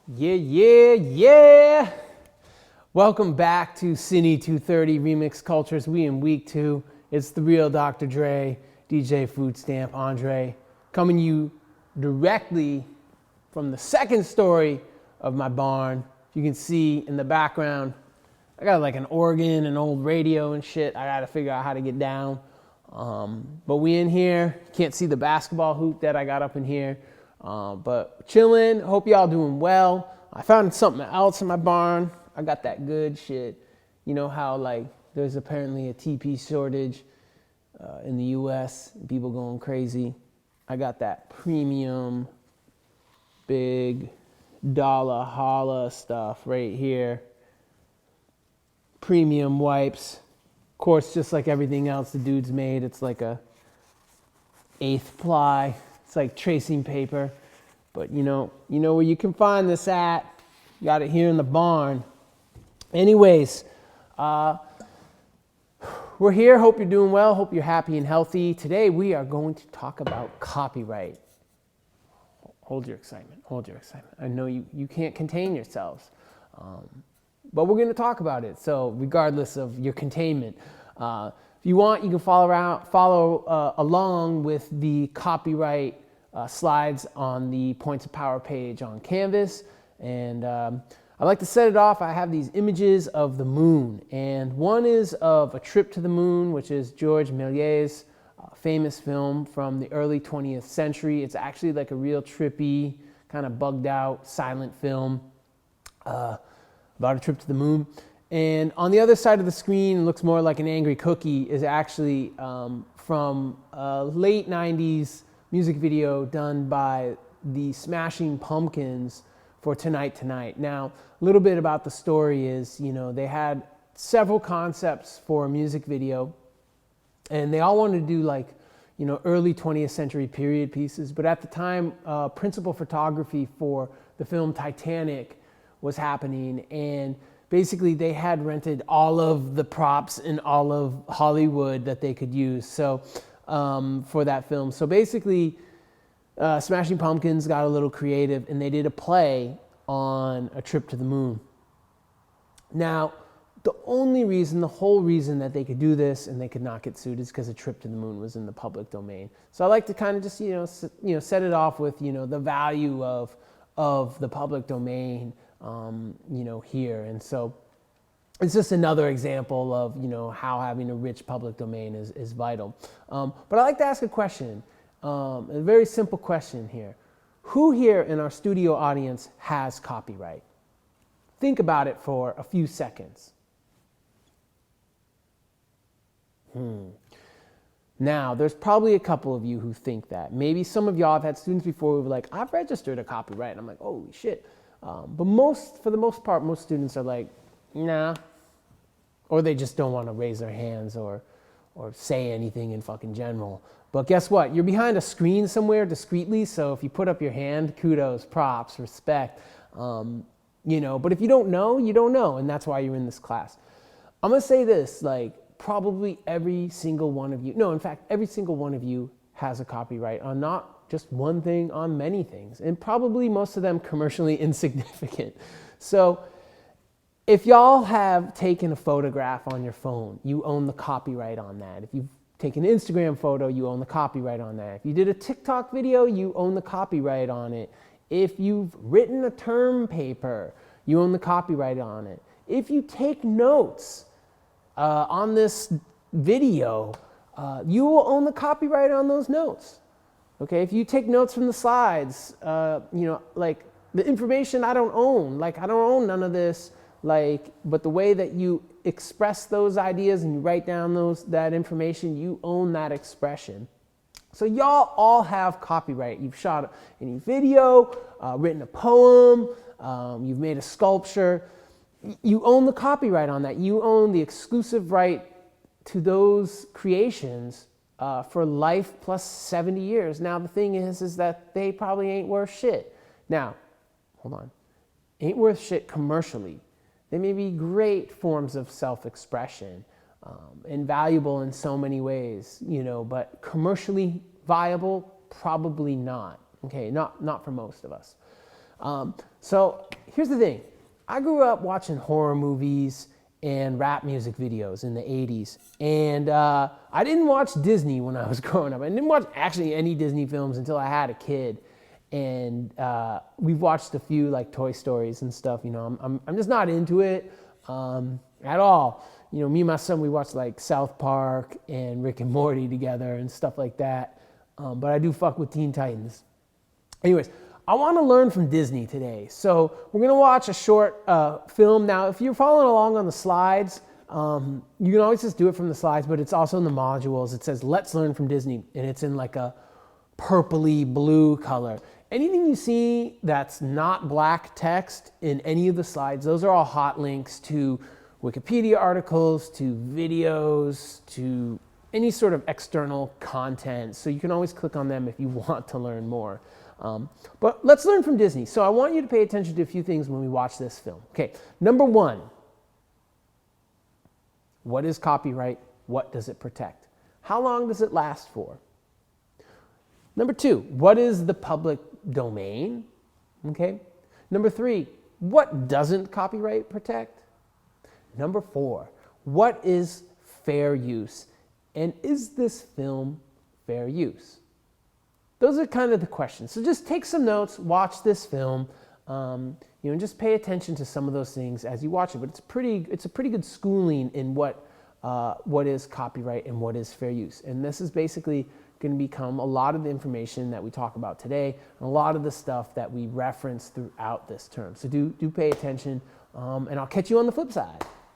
Yeah. Welcome back to CINE 230 Remix Cultures. We in week 2. It's the real Dr. Dre, DJ Food Stamp, Andre, coming you directly from the second story of my barn. You can see in the background, I got like an organ, an old radio and shit. I gotta figure out how to get down. But we in here. Can't see the basketball hoop that I got up in here. But chilling. Hope y'all doing well. I found something else in my barn. I got that good shit. You know how like there's apparently a TP shortage in the US, people going crazy. I got that premium big dollar holla stuff right here. Premium wipes. Of course, just like everything else the dude's made, it's like a 1/8 ply. It's like tracing paper. But you know where you can find this at. You got it here in the barn. Anyways, we're here. Hope you're doing well. Hope you're happy and healthy. Today we are going to talk about copyright. Hold your excitement. I know you can't contain yourselves. But we're going to talk about it. So regardless of your containment, if you want, you can follow along with the copyright slides on the Points of Power page on Canvas. And I like to set it off. I have these images of the moon. And one is of A Trip to the Moon, which is George Méliès's famous film from the early 20th century. It's actually like a real trippy, kind of bugged out, silent film about a trip to the moon. And on the other side of the screen, looks more like an angry cookie, is actually from a late 90s music video done by the Smashing Pumpkins for Tonight Tonight. Now, a little bit about the story is, they had several concepts for a music video, and they all wanted to do like, early 20th century period pieces. But at the time, principal photography for the film Titanic was happening, and basically they had rented all of the props in all of Hollywood that they could use for that film. So basically, Smashing Pumpkins got a little creative, and they did a play on A Trip to the Moon. Now, the whole reason that they could do this and they could not get sued is because A Trip to the Moon was in the public domain. So I like to kind of just, set it off with, the value of the public domain, here. And so it's just another example of, how having a rich public domain is vital. But I like to ask a question, a very simple question here. Who here in our studio audience has copyright? Think about it for a few seconds. Now, there's probably a couple of you who think that. Maybe some of y'all have had students before who were like, I've registered a copyright. And I'm like, holy shit. But for the most part, most students are like, nah. Or they just don't want to raise their hands or say anything in fucking general. But guess what? You're behind a screen somewhere discreetly, so if you put up your hand, kudos, props, respect. But if you don't know, you don't know, and that's why you're in this class. I'm going to say this, probably every single one of you, every single one of you has a copyright on not just one thing, on many things, and probably most of them commercially insignificant. So if y'all have taken a photograph on your phone, you own the copyright on that. If you've taken an Instagram photo, you own the copyright on that. If you did a TikTok video, you own the copyright on it. If you've written a term paper, you own the copyright on it. If you take notes on this video, you will own the copyright on those notes. Okay, if you take notes from the slides, like the information I don't own, I don't own none of this, but the way that you express those ideas and you write down that information, you own that expression. So y'all all have copyright. You've shot any video, written a poem, you've made a sculpture. You own the copyright on that. You own the exclusive right to those creations for life plus 70 years. Now, the thing is that they probably ain't worth shit. Now, hold on. Ain't worth shit commercially. They may be great forms of self-expression and valuable in so many ways, but commercially viable, probably not. Okay, not for most of us. So here's the thing. I grew up watching horror movies and rap music videos in the 80s. And I didn't watch Disney when I was growing up. I didn't watch actually any Disney films until I had a kid. And we've watched a few like Toy Stories and stuff. You know, I'm just not into it at all. You know, me and my son, we watched like South Park and Rick and Morty together and stuff like that. But I do fuck with Teen Titans. Anyways, I want to learn from Disney today. So we're going to watch a short film. Now, if you're following along on the slides, you can always just do it from the slides, but it's also in the modules. It says, Let's Learn from Disney, and it's in like a purpley blue color. Anything you see that's not black text in any of the slides, those are all hot links to Wikipedia articles, to videos, to any sort of external content. So you can always click on them if you want to learn more. But let's learn from Disney. So I want you to pay attention to a few things when we watch this film. Okay, number one, what is copyright? What does it protect? How long does it last for? Number two, what is the public domain? Okay. Number three, what doesn't copyright protect? Number four, what is fair use? And is this film fair use? Those are kind of the questions. So just take some notes, watch this film, and just pay attention to some of those things as you watch it. But it's a pretty good schooling in what is copyright and what is fair use. And this is basically going to become a lot of the information that we talk about today, and a lot of the stuff that we reference throughout this term. So do pay attention, and I'll catch you on the flip side.